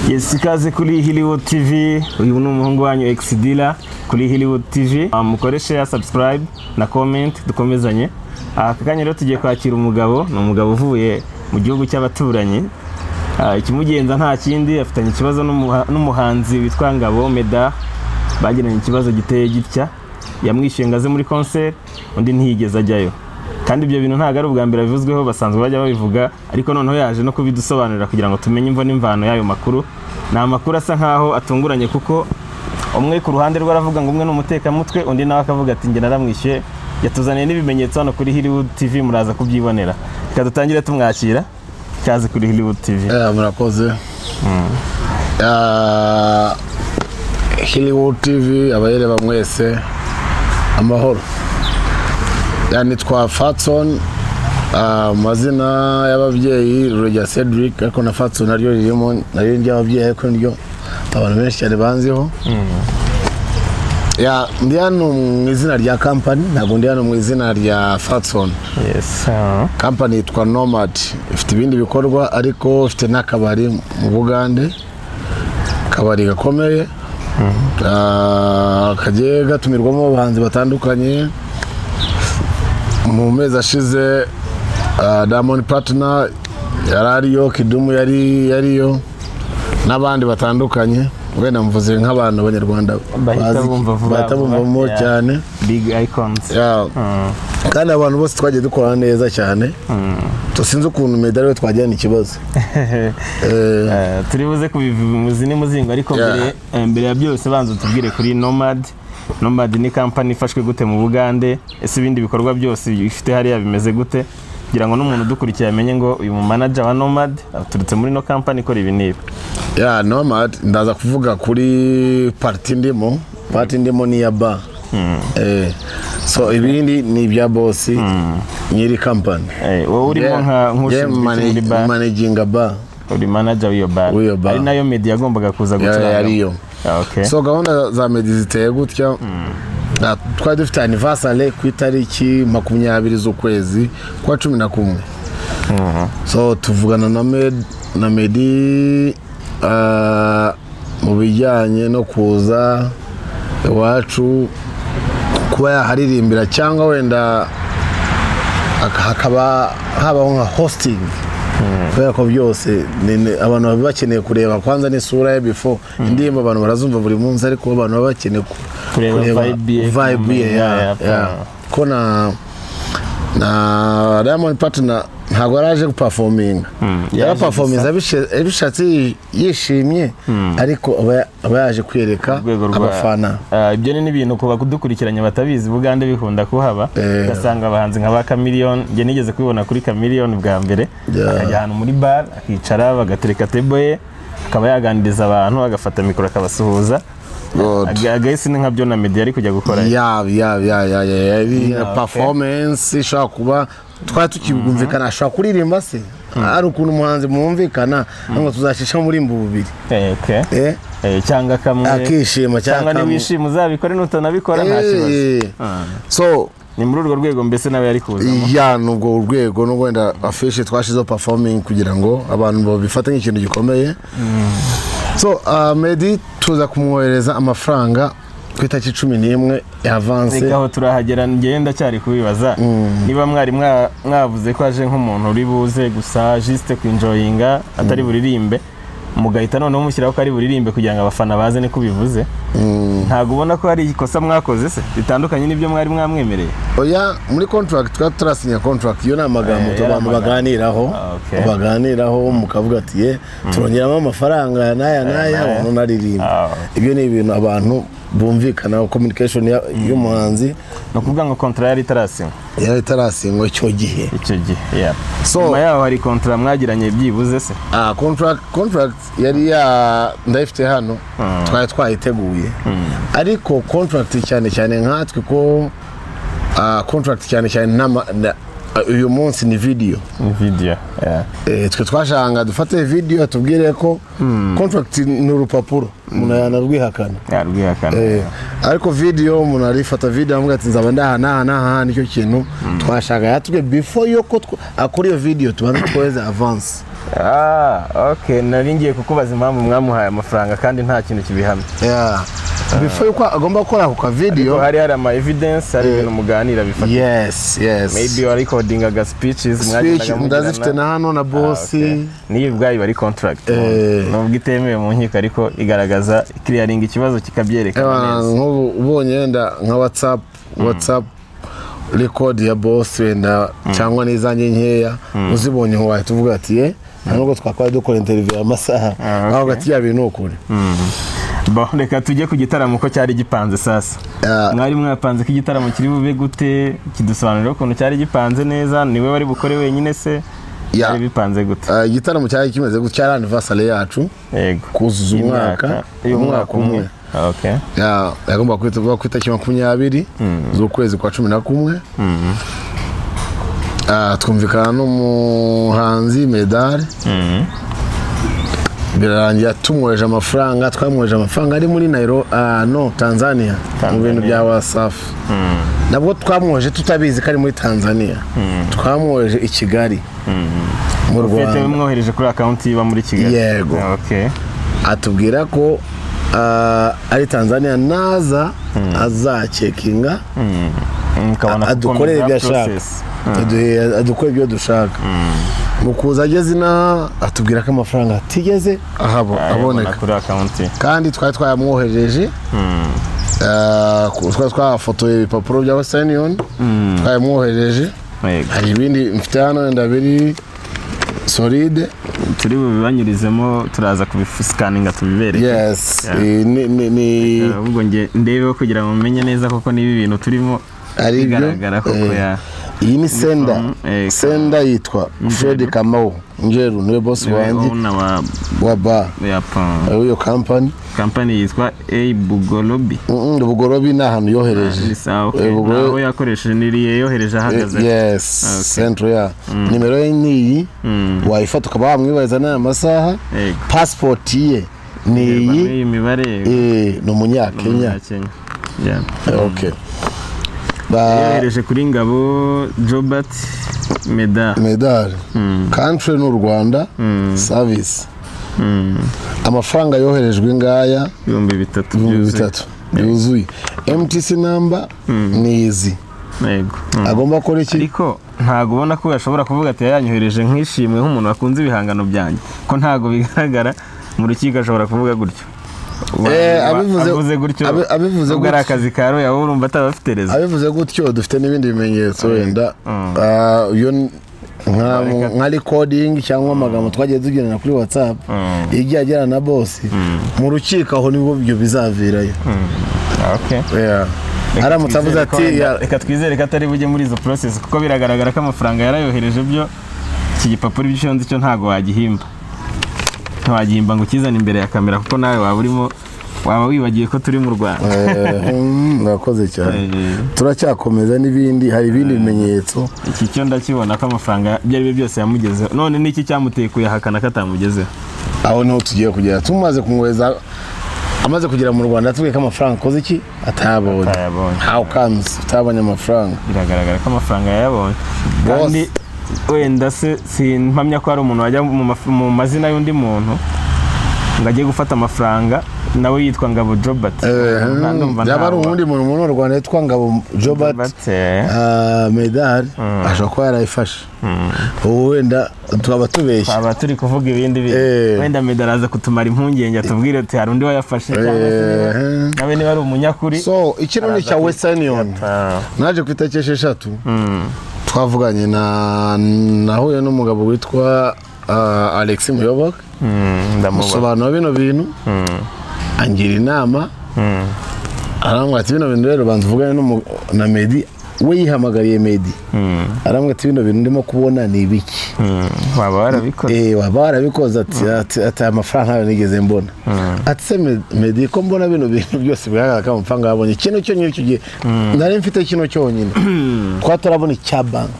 Yes, ikaze kuri Hollywood TV. Uyu ni umuhungu wanyu Exdila kuri Hollywood TV. Mukoreshe ya subscribe na comment dukomezanye. Akanya rero tugiye kwakira umugabo, ni umugabo uvuye mu gihugu cy'abaturanyi. Ikimugenza nta kindi, afitanye ikibazo n'umuhanzi witwa Ngabo Meda. Bagiranye ikibazo giteye gitya. Yamwishyuye ngaze muri concert, undi ntiyigeze ajyayo. Kandi ibyo bintu ntago ari ubwa mbere bivuzweho, basanzwe bajya babivuga, ariko noneho yaje no kubidusobanurira kugira ngo tumenye imvo n'imvano yayo makuru. Na makuru asa nkaho atunguranye kuko umwe ku ruhande rwe aravuga ngo umwe n'umuteka mutwe, undi nawe akavuga ati nge naramwishyuye. Yatuzaniye n'ibimenyetso hano kuri Hollywood TV, muraza kubyibonera. Reka dutangire tumwakira. Kaze kuri Hollywood TV. Murakoze. Hollywood TV abayereba mwese amahoro. Nitwa Fatson, mazina y'ababyeyi Rurya Cedric, ariko na Fatson naryo ririmo, nari ry'ababyeyi ariko niryo abantu benshi cyane banziho. Ndi hano mu izina rya company, ntabwo ndi hano mu izina rya Fatson. Yes. Company yitwa Nomad, ifite ibindi bikorwa ariko ifite n'akabari mu Bugande, akabari gakomeye. Kagiye gatumirwamo abahanzi batandukanye. Mu mezi ashize Diamond Platnumz yarariyo, Kidumu yariyo n'abandi batandukanye. Wenda mvuze nk'abantu abanyarwanda bahita bumvamo cyane, big icons. Kandi abantu bose twagiye dukorana neza cyane. Tusinze ukuntu medali twagirana ikibazo. Turibuze kubivuza n'umuzingo, ariko mbere ya byose banza tubwire kuri Nomad. Nomad ni company ifashwe gute mu Bugande, ese ibindi bikorwa byose bifite hariya bimeze gute, kugira ngo n'umuntu dukurikiye amenye ngo uyu mu manager wa Nomad aturutse muri no company ikora ibi nibi. Nomad ndaza kuvuga kuri party ndimo ni ya bar. So ibindi ni ibya boss nyiri company. Wowe urimo nk'ushinzwe bar, managing a bar. Uri manager w'iyo bar. Ari nayo media agombaga kuza gucuranga. Yariyo. Okay. So gahunda za Medi ziteye gutya. Twari dufite anniversary ku itariki 20 z'ukwezi kwa 11. So tuvugana na Medi mu bijyanye no kuza iwacu kuba yaharirimbira, cyangwa wenda hakaba habaho nka hosting. Kubera ko byose abantu baba bakeneye kureba kwanza n'isura ye before indirimbo abantu barazumva buri munsi, ariko abantu baba bakeneye kureba vibe ko na Diamond Platnumz ntabwo araje guperforminga. Yaraperforminga abishatse yishimye, ariko aba yaje kwereka abafana. Ibyo ni ibintu kuba kudukurikiranya batabizi Bugande bikunda kuhaba. Ugasanga abahanzi nka ba Chameleone, nge nigeze kubibona kuri Chameleone bwa mbere, akajya ahantu muri bar akicara bagatereka table ye, akaba yaganiriza abantu, agafata mikoro akabasuhuza. Agahise ni nkabyo na Media ari kujya gukora. Performance ishaka kuba twari tukibumvikana, ashaka kuririmba se ari ukuntu umuhanzi mwumvikana ngo tuzashisha muri mbubiri. Cyangwa kamwe akishima, cyangwa ni wishima uzabikore nutanabikora nta kibazo. So ni muri urwo rwego mbese nawe yari kuza. Nubwo urwego no wenda afishe twashizo performing kugira ngo abantu babifatanye ikintu gikomeye. So Medi tuza kumwohereza amafaranga ku itariki 11 y'avance. Reka turahagera, ngenda cyari kubibaza niba mwari mwavuze ko aje nk'umuntu uri buze gusa juste kwinjoyinga atari buririmbe, mugahita noneho mushyiraho ko ari buririmbe kugira ngo abafana baze ni kubivuze. Ntago ubona ko hari ikosa mwakoze se bitandukanye n'ibyo mwari mwamwemereye? Muri contract twatrasinya contract, iyo namagambo abantu baganiraho mukavuga ati turongeramo amafaranga n'aya naririmba. Ibyo ni ibintu abantu bumvikana, communication y'umuhanzi. No kuvuga ngo contract yari itarasinywa icyo gihe. So nyuma yaho hari contract mwagiranye byibuze se? Contract yari ndayifite hano, twari twayiteguye. Ariko contract cyane nkatwe ko contract cyane uyu munsi ni video. Twe twashanga dufate video tubwire ko contract ni urupapuro umuntu yanarwihakana. Ariko video umuntu arifata video avuga ati nzaba ndaha nicyo kintu twashaka yatubwe before yo ko akora iyo video tubanze tweze avance. Okay, nari ngiye kukubaza impamvu mwamuhaye amafaranga kandi nta kintu kibihamye. Before yuko agomba gukora ako video hari ama evidence hari ibintu muganira bifata. Yes. Maybe you are recording a speeches mwagendaga ndazifite na hano na boss. Niyo bwayi bari contract. Nubwo itemewe mu nkiko ariko igaragaza clearing ikibazo kikabyerekana neza. Nk'ubu ubonye wenda nka WhatsApp record ya boss wenda cyangwa n'izanjye nkeya uzibonye ngo wahita uvuga ati nubwo twakora dukora interview amasaha aho gati ya bintu ukuri. Reka tujye ku gitaramo ko cyari gipanze sasa. Mwari mwapanze ko igitaramo kiri bube gute, kidusobanurira ukuntu cyari gipanze neza, niwe wari bukore wenyine se yari bipanze gute? Igitaramo cyari kimeze gute, cyari anniversary yacu. Yego. Kuzuza umwaka umwe. Okay. Yagomba kwita 20 z'ukwezi kwa 11. Twumvikana n'umuhanzi Medal. Birarangira tumwoheje amafaranga, twamwoheje amafaranga ari muri Tanzania mu bintu bya Wasafi. Nabwo twamwoheje tutabizi ko ari muri Tanzania. Twamwoheje i Kigali mu Rwanda. Mwohereje kuri account iba muri Kigali. Yego. Okay. Atubwira ko ari Tanzania naza azacekinga adukorera ibyo ashaka. Adukorera ibyo dushaka. Mukuza ageze na atubwira ko amafaranga atigeze aboneka kuri account, kandi twayamwohereje. Twafotoye ibipapuro bya Western Union twayamwohereje. Hari ibindi mfite hano wenda biri solide turi bubibanyurizemo, turaza kubiscanninga tubibereke. Yes. Ubwo nge ndebe kugira ngo mumenye neza koko niba ibintu turimo bigaragara koko ya. Iyi ni senda yitwa Fred Kamau Njeru, niwe boss wanjye wa bar iyo company yitwa Bugolobi. Bugolobi ni ahantu yohereje. Naho yakoresheje niriye yohereje ahagaze. Yes. Centro ya nimero ye niyi wayifata ukaba wamwibariza n'aya masaha. Passport ye ni iyi mibare. Ni umunyakenya. Okay. Yohereje kuri Ngabo Jobert Medal. Country n'u Rwanda. Service. Amafaranga yoherejwe ngaya 3,000 yuzuye. MTC number ni izi. Yego. Agomba kora iki? Ariko ntago ubona ko yashobora kuvuga ati yanyohereje nk'ishimwe nk'umuntu wakunze ibihangano byanjye, ko ntago bigaragara mu rukiko ashobora kuvuga gutyo. Abivuze gutyo ubwo akazi karo yawe urumva atabafite rezo. Abivuze gutyo dufite n'ibindi bimenyetso wenda nka recording cyangwa amagambo twagiye tugirana kuri WhatsApp igiye agera na boss mu rukiko, aho nibwo byo bizavirayo. Okay. Aramutse avuze ati reka twizere ko atari bujye muri izo process, kuko biragaragara ko amafaranga yarayohereje byo iki gipapuro ibyo nzi cyo ntago wagihimba ngo kizane imbere ya kamera, kuko nawe waba wibagiye ko turi mu Rwanda. Nakoze cyane. Turacyakomeza n'ibindi, hari ibindi bimenyetso. Iki cyo ndakibona ko amafaranga byari byo byose yamugezeho. None niki cyamuteye kuyahakana ko atamugezeho? Aho niho tugiye kugera. Tumaze kumweza amaze kugera mu Rwanda tuvuye ko amafaranga koze iki atabonye. How comes utabonye amafaranga? Biragaragara ko amafaranga yayabonye. Kandi wenda se simpamya ko ari umuntu wajya mu mazina y'undi muntu ngo agiye gufata amafaranga nawe yitwa Ngabo Jobert. Yaba ari undi muntu mu Rwanda yitwa Ngabo Jobert Medal ashobora kuba yarayifashe. Wenda twaba tubeshya, twaba turi kuvuga ibindi wenda Medal aza kutumara impungenge atubwire ati hari undi wayafashe cyangwa se nawe niba ari umunyakuri. So ikintu cya Western Union naje ku itariki 6 twavuganye nahuye n'umugabo witwa Alex Muyoboke. Ndamusobanura bino bintu angira inama arambwira ati bino bintu rero banza uvugane na Medi. We yihamagariye Medi arambwira ati bino bintu ndimo kubona ni ibiki. Waba warabikoze? Waba warabikoze. Ati amafaranga ntayo nigeze mbona. Ati se Medi ko mbona bino bintu byose bigaragara ko amafaranga yabonye ikintu cyo nyine kigiye nari mfite kino cyonyine twatarabona icya bank.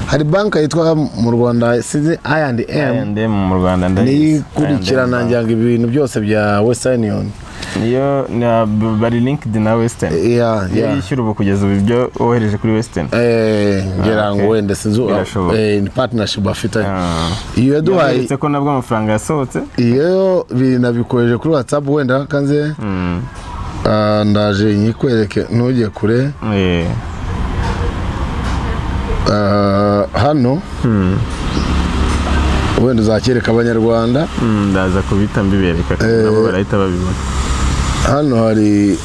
Hari banka yitwa mu Rwanda size I&M mu Rwanda ni kurikirana njyanga ibintu byose bya Western Union. niyo bari linked na Western yishyura ubu kugeza ubu ibyo wohereje kuri Western ngira ngo wenda sinzi ni partnership bafite iyo yaduhaye ko nabwo amafaranga yasohotse iyo binabikoreje kuri WhatsApp wenda kanze ndaje nyikwereke ntujye kure hano wenda uzakereka abanyarwanda ndaza kubita mbibereka nabo barahita babibona hano hari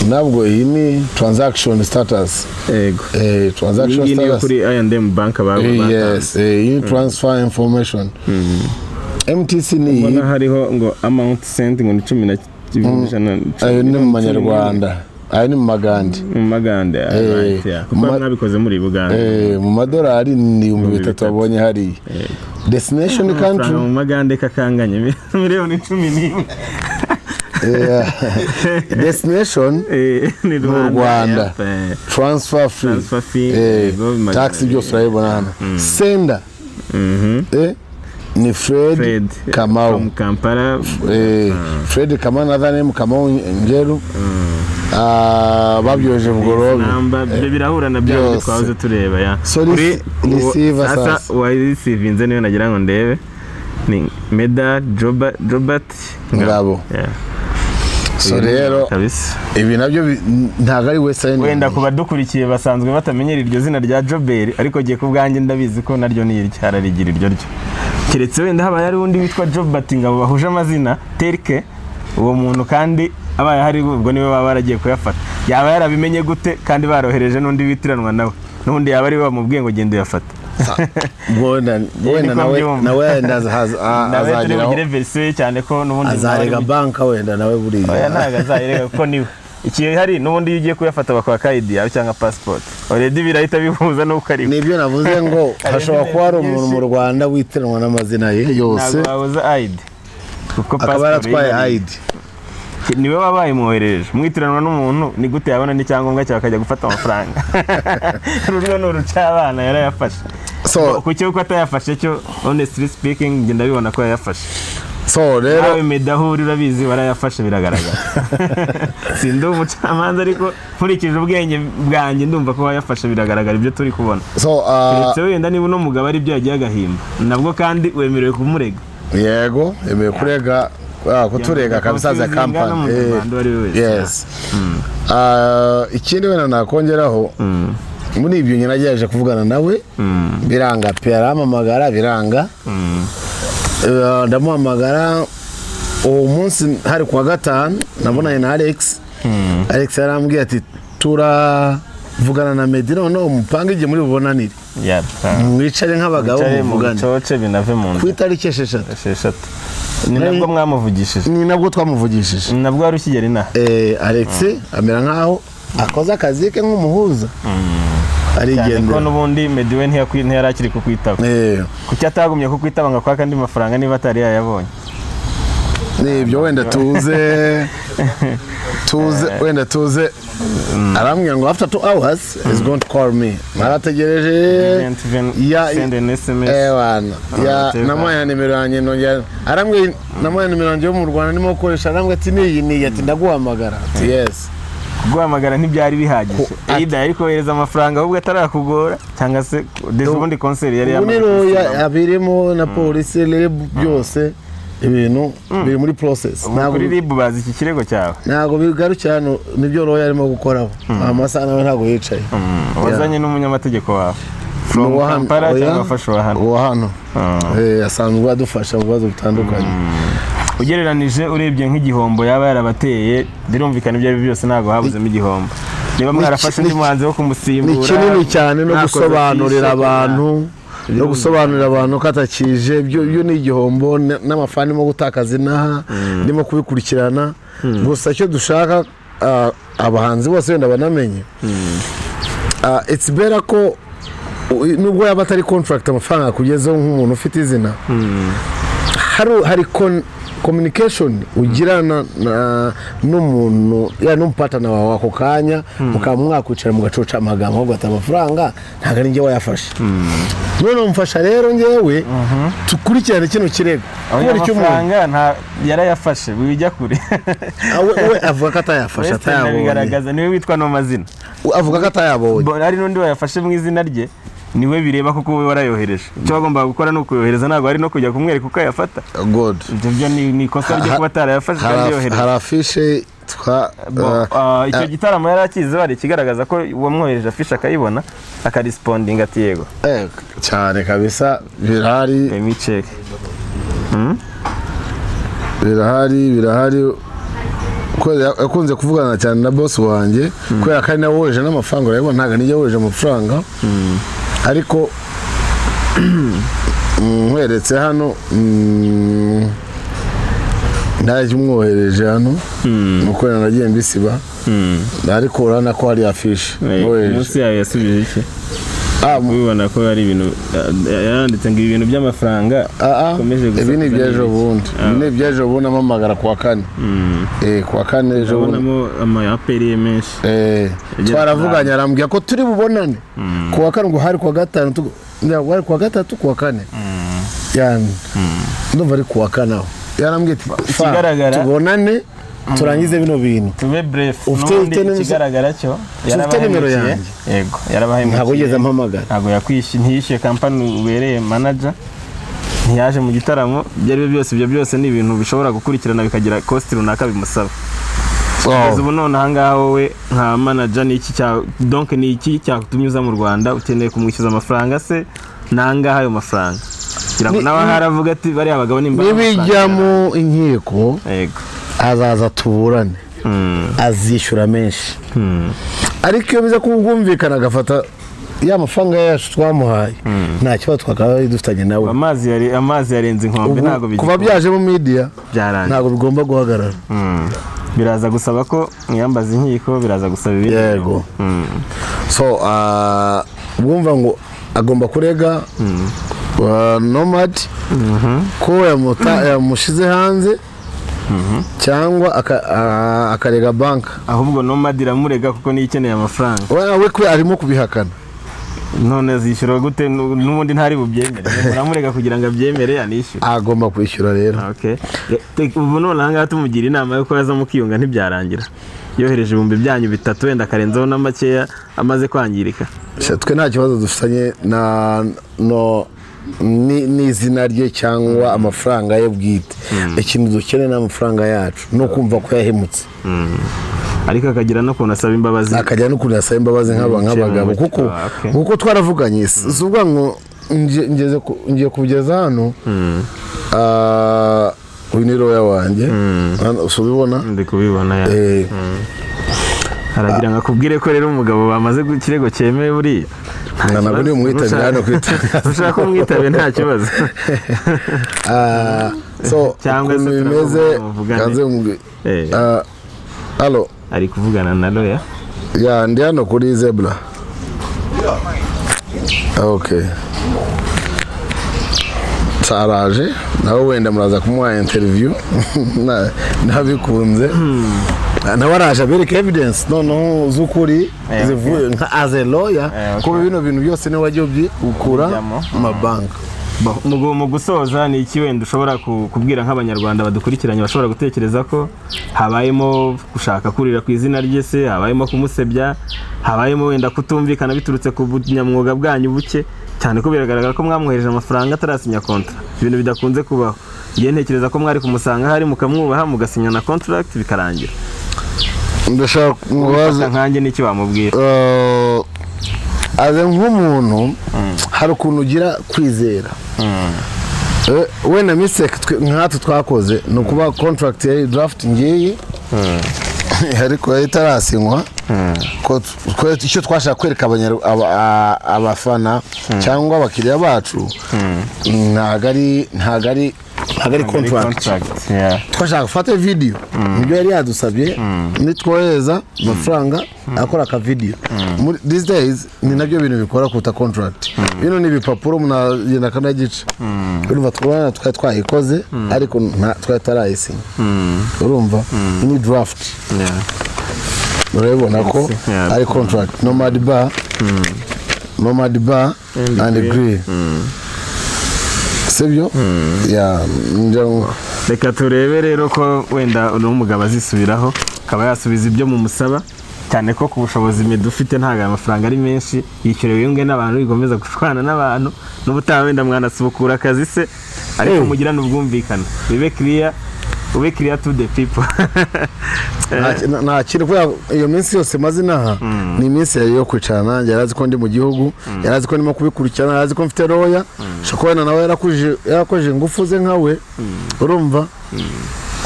nabwo iyi ni transaction status transaction status kuri I&M bank yes transfer information MTC ni ubona hariho ngo amount sent ngo ni 10 ayo ni mu Manyarwanda ayo ni mu Magande kuko mwabikoze muri Uganda mu madolari ni 3,000 abonye hari destination country mu Magande kakanganye miliyoni 11 destination ni Rwanda transfer fee tax byose urabibona hano sender ni Fred Kamau from Kampala Fred Kamau nadhani Kamau Njeru babyoje bugorobe namba birahura na byo twaze tureba ya kuri receiver sasa wa receive inze niyo nagira ngo ndebe ni Meda Jobat ngabo so rero ibi nabyo ntago ari Western wenda kuba dukurikiye basanzwe batamenyera iryo zina rya Jobert ariko giye kubwanjye ndabizi ko naryo ni iryararigira iryo ryo keretse wenda haba yari undi witwa Jobat ngabo bahuje amazina terke uwo muntu kandi abaye hari ubwo niwe baba baragiye kuyafata yaba yarabimenye gute kandi barohereje n'undi bitiranwa nawe n'undi yaba ari bamubwiye ngo gende uyafata bona nawe azagera aho version cyane ko nubundi azarega banka wenda nawe buriya oya ntaga azarega ko niwe iki hari nubundi ugiye kuyafata bakwa kaidi yawe cyangwa passport already birahita bihuza nuko ari nibyo navuze ngo hashobora kuba ari umuntu mu Rwanda witiranwa n'amazina ye yose ntabwo wabuza ID kuko passport atwaye ID niwe wabaye muhereje mwitiranwa n'umuntu ni gute yabona ni cyangombwa cyakajya gufata amafaranga ruriyo n'urucabana yarayafashe so kucyo ko atayafashe cyo honestly speaking ngenda bibona ko yayafashe so rero nawe medahuri urabizi warayafashe biragaragara sindo umucamanza ariko nkurikije ubwenge bwanjye ndumva ko wayafashe biragaragara ibyo turi kubona so ndetse wenda niba no mugabo ari byo yagiye agahimba nabwo kandi wemerewe kumurega yego yemerewe kurega kuturega kabisa za kampani yes ikindi wena nakongeraho muri ibyo nyina yaje kuvugana nawe biranga pe aramamagara biranga ndamuhamagara uwo munsi hari kwa gatanu nabonanye na Alex yarambwiye ati turavugana na Medina no umupanga igihe muri bubonanire mwicare nk'abagabo muvugana coce binave mu nzu ku itariki 6 ni nabwo mwamuvugishije ni nabwo twamuvugishije nabwo ari ukigera ina Alex amera nkaho akoze akazi ke nk'umuhuza arigende ko nubundi Mediwe ntiyari akiri kukwitaba kuki atagumye kukwitaba ngo kwaka andi mafaranga niba atari yayabonye nibyo wenda tuze arambwira ngo after 2 hours is going to call me marategereje send an SMS ya namaya nimero yanjye nongera arambwira namaya nimero yanjye yo mu Rwanda ndimo gukoresha arambwira ati niyi ati ndaguhamagara yes guhamagara ntibyari bihagije Ida ariko kohereza amafaranga ahubwo atarakugora cyangwa se ubundi concert yari abirimo na polisi leb byose ibintu biri muri process ntabwo lib bazi iki kirego cyawe ntabwo bigarukira nibyo roya arimo gukoraho amasaha nawe ntabwo yicaye wazanye n'umunyamategeko wawe from Kampala cyangwa afasha wa hano asanzwe adufasha mu bibazo bitandukanye ugereranije urebye nk'igihombo yaba yarabateye birumvikana ibyo byose ntago habuzemo igihombo niba mwarafashe ndi muhanzi wo kumusimbura ni kinini cyane no gusobanurira abantu katakije byo ni igihombo n'amafani mo gutakaza inaha ndimo kubikurikirana gusa cyo dushaka abahanzi bose wenda banamenye it's better ko nubwo yaba atari contract amafaranga kugezeho nk'umuntu ufite izina hari communication ugirana n'umuntu ya n'umupatana wawe ako kanya mukaba mwakwicara mugacoca amagambo ahubwo ati amafaranga ntabwo ari njye wayafashe none umfasha rero njyewe tukurikirane kino kirego amafaranga yarayafashe wijya kure we avuga ko atayafashe atayabonye bigaragaza niwe witwa no mazina avuga ko atayabonye ari n'undi wayafashe mu izina rye niwe bireba kuko we warayohereje icyo bagomba gukora ni ukuyohereza ntabwo ari no kujya kumwereka uko ayafata good ibyo ni ikosa ryo kuba atarayafashe kandi yohereje hari afishe icyo gitaramo yari akize hari ikigaragaza ko uwamwohereje afishe akayibona akarisipondinga ati yego cyane kabisa birahari emiceke birahari yakunze kuvugana cyane na boss wanjye kubera ko ari nawe wohereje n'amafaranga urabona ntabwo nijya wohereje amafaranga ariko nkweretse hano ndaje umwohereje hano nuko nagiye mbisiba ariko urana ko hari afishe munsi yawe yasubije iki ubibona ko hari ibintu yaranditse ngo ibintu by'amafaranga bikomeje gusa ibi ni ibyejo bundi amamagara kuwa kane kuwa kane ejo bundi ama aperi menshi twaravuganye arambwira ko turi bubonane kuwa kane ngo hari kuwa gatanu wari kuwa gatatu kuwa kane yani ndumva ari kuwa kane aho yarambwiye tubonane turangize bino bintu tube brief n'undi kigaragara cyo yarabahemukije yego yarabahemukije ntabwo yigeze ampamagara ntabwo ntiyishyuye kampani ubereye manager ntiyaje mu gitaramo ibyo byose ni ibintu bishobora gukurikirana bikagira cost runaka bimusaba ubu none ahangaha wowe nka manager ni iki donc ni iki cyatumye uza mu Rwanda ukeneye kumwishyuza amafaranga se nangaha ayo mafaranga kugira ngo nawe haravuga ati bari abagabo nibijya mu inkiko yego azaza tuburane azishyura menshi ariko iyo biza kubwumvikana agafata ya mafaranga yacu twamuhaye nta kibazo twakaba dufitanye nawe amazi yarenze inkombe ntabwo kuba byaje mu media ntabwo bigomba guhagarara biraza gusaba ko mwiyambaza inkiko biraza gusaba ibindi yego so bwumva ngo agomba kurega Nomad ko yamushize hanze cyangwa akarega banka ahubwo Nomad iramurega kuko niyo ikeneye amafaranga we kwe arimo kubihakana none zishyura gute n'ubundi ntari bubyemere muramurega kugira ngo abyemere yanishyure agomba kwishyura rero ubu none ahangaha tumugira inama yuko yaza mukiyunga ntibyarangira yohereje ibihumbi byanyu 3 wenda akarenzaho na makeya amaze kwangirika twe nta kibazo dufitanye n'izina rye cyangwa amafaranga ye bwite ikintu dukeneye n'amafaranga yacu no kumva ko yahemutse ariko akagira no kuntu asaba imbabazi nk'abagabo kuko twaravuganye zuvuga ngo ngiye kugeza hano uyu ni roya wanjye usubibona ndi kubibona aragira ngo akubwire ko rero umugabo bamaze ikirego cyemewe buriya ntabwo ni umwitabire hano kwitaba ushaka ko umwitabe nta kibazo cyangwa se bimeze kanze halo ari kuvugana na Roya ndi hano kuri Zebra okay saraje nawe wenda muraza kumuha interview nabikunze nawe araje abereka evidence noneho z'ukuri zivuye nka as a lawyer kuba bino bintu byose niwe wagiye ukura mu bank mu gusoza ni iki wenda ushobora kubwira nk'abanyarwanda badukurikiranye bashobora gutekereza ko habayemo gushaka kurira ku izina rye se habayemo kumusebya habayemo wenda kutumvikana biturutse ku bunyamwuga bwanyu buke cyane ko biragaragara ko mwamwohereje amafaranga atarasinya kontra ibintu bidakunze kubaho igihe ntekereza ko mwari kumusanga hari mukamwubaha mugasinya na contract bikarangira ndashaka kumubaza nkanjye n'iki wamubwira aze nk'umuntu hari ukuntu ugira kwizera we na mistake nk'atu twakoze ni ukuba contract ya draft ngiyi ariko itarasinywa ko icyo twashaka kwereka abafana cyangwa abakiriya bacu ntago ari ntabwo ari contract. Twashaka gufata video nibyo yari yadusabye nitwohereza amafaranga akora aka video. These days ni nabyo bintu bikora kuta contract. Bino ni ibipapuro munagenda kana gice. Urumva twabana twayikoze ariko twari tarayisinya. Urumva ni draft. Urabona ko ari contract. Nomad bar and grill. Sebyo ya reka turebe rero ko wenda n'umugabo azisubiraho akaba yasubiza ibyo mu musaba cyane ko ku bushobozi dufite ntaga amafaranga ari menshi yishyurewe yunge n'abantu bigomeza gushwana n'abantu n'ubutaha wenda mwanasubukura akazi se ariko mugira n'ubwumvikana bibe clear to the people. Nta kintu kwa iyo minsi yose mazinaha ni iminsi yo kwicara nanjye yarazi ko ndi mu gihugu yarazi ko ndimo kubikurikirana yarazi ko mfite roya shokwana nawe yarakoje ngufu ze nkawe urumva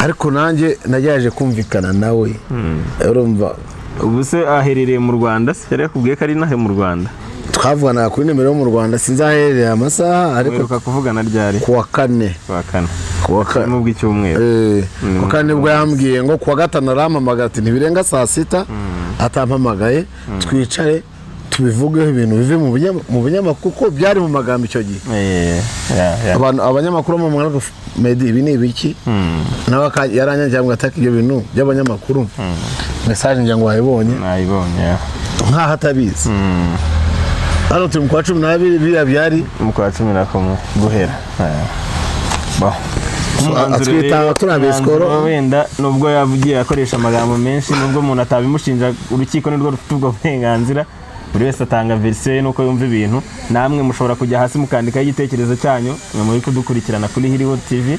ariko nanjye nagiye kumvikana nawe urumva ubu se aherereye mu Rwanda se yari yakubwiye ko ari nahe mu Rwanda twavugana kuri nimero yo mu Rwanda sinzaherereye amasaha ariko kuvugana ryari kuwa kane mu bw'icyumweru kuko kandi bwo yambwiye ngo kuwa gatanu arampamagara ati ntibirenga saa 6 atampamagaye twicare tubivugeho ibintu bive mu binyamakuru kuko byari mu magambo icyo gihe abanyamakuru mu Rwanda Medi ibi ni ibiki nawe yaranyangira ngo ataka ibyo bintu by'abanyamakuru message ngira ngo wayibonye nkaho atabizi hano turi mu kwa 12 biriya byari mu kwa 11 guhera atwita turabiskoro wenda nubwo yavugiye akoresha amagambo menshi nubwo umuntu atabimushinja urukiko nirwo rufite ubwo burenganzira buri wese atanga version nuko yumva ibintu namwe mushobora kujya hasi mukandika igitekerezo cyanyu muri kudukurikirana kuri Hollywood TV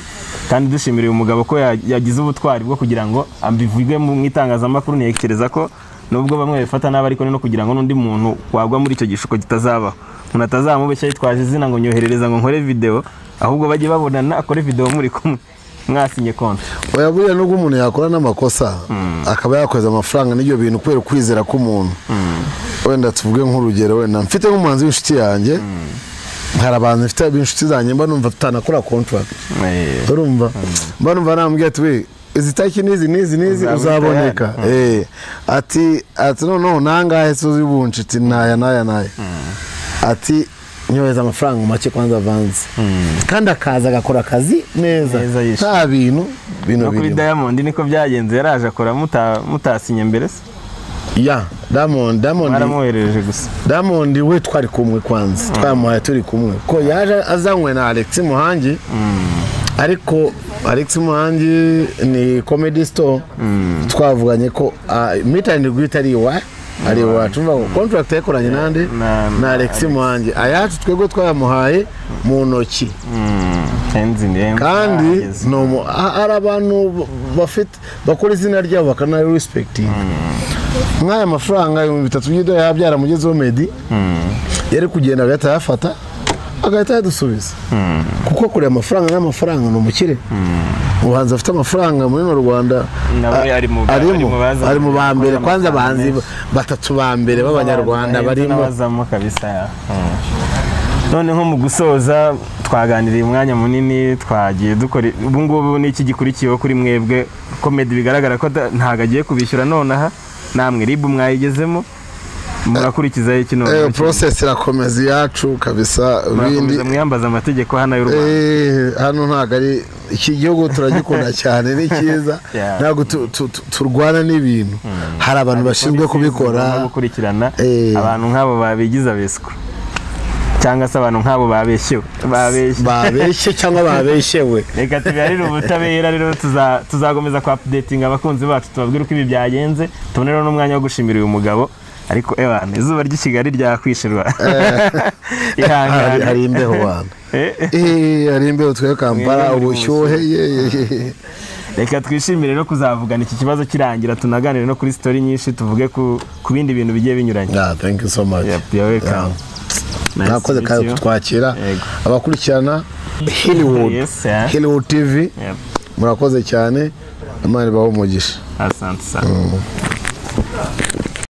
kandi dushimira uyu mugabo ko yagize ubutwari bwo kugira ngo ambivuge mu itangazamakuru ntekereza ko nubwo bamwe bifata nabi ariko no kugira ngo n'undi muntu wagwa muri icyo gishuko kitazabaho umuntu atazamubeshya yitwaje izina ngo nyoherereza ngo nkore video ahubwo bajye babonana akore video muri kumwe mwasinye konti oyabuye nubwo umuntu yakora n'amakosa akaba yakoze amafaranga n'ibyo bintu kwera kwizera ko umuntu wenda tuvuge nk'urugero wenda mfite nk'umuhanzi w'inshuti yanjye hari abantu mfite inshuti zanjye mba numva tutanakora contract urumva mba numva nambwiye ati izitaki nizi uzaboneka ati no nangahe suzi bunchiti naya ati nyoheza amafaranga make kwanza avance kandi akaza agakora akazi neza nta bintu no kuri Diamond niko byagenze yaraje akora mutasinye mbere se Diamond aramuhereje gusa Diamond we twari kumwe kwanza twamuhaye turi kumwe ko yaje azanywe na Alex Muhangi ariko Alex Muhangi ni comedy store twavuganye ko meet and greet ari watumva contract yakoranye nande na Alex Muhangi ayacu twego twayamuhaye mu ntoki kandi no ari abantu bafite bakora izina ryabo bakana respecting mwaya mafaranga $3 yabyara mugezeho Medi yari kugenda agahita yafata agahita yadusubiza kuko kuri amafaranga n'amafaranga no mukire ubuhanzi afite amafaranga muri mu Rwanda ari mu bambere kwanza abahanzi batatu bambere b'abanyarwanda barimo bazamo kabisa none nko mu gusoza twaganiriye umwanya munini twagiye dukora ubu ngubu n'iki gikurikiyeho kuri mwebwe Comedy bigaragara ko ntagagiye kubishyura nonaha namwe ribu mwayigezemo murakurikiza iki none process irakomeza yacu kabisa bindi mwiyambaza amategeko hano y'u Rwanda hano ntago ari iki gihugu turagikunda cyane ni cyiza ntago turwana n'ibintu hari abantu bashinzwe kubikora gukurikirana abantu nk'abo babigiza besiko cyangwa se abantu nk'abo babeshye cyangwa babeshyewe reka tubyarire ubutabera rero tuzagomeza ku updating abakunzi bacu tubabwira uko ibi byagenze tubonera n'umwanya wo gushimira uyu mugabo ariko ebana izuba ry'i Kigali ryakwishirwa hari imbeho bana hari imbeho twe Kampala ubushyuhe reka twishimire no kuzavugana iki kibazo kirangira tunaganire no kuri story nyinshi tuvuge ku bindi bintu bigiye binyuranye. Thank you so much. You're welcome. Nakoze kandi kutwakira abakurikirana Hollywood TV murakoze cyane Imana ibahe umugisha. Asante sana.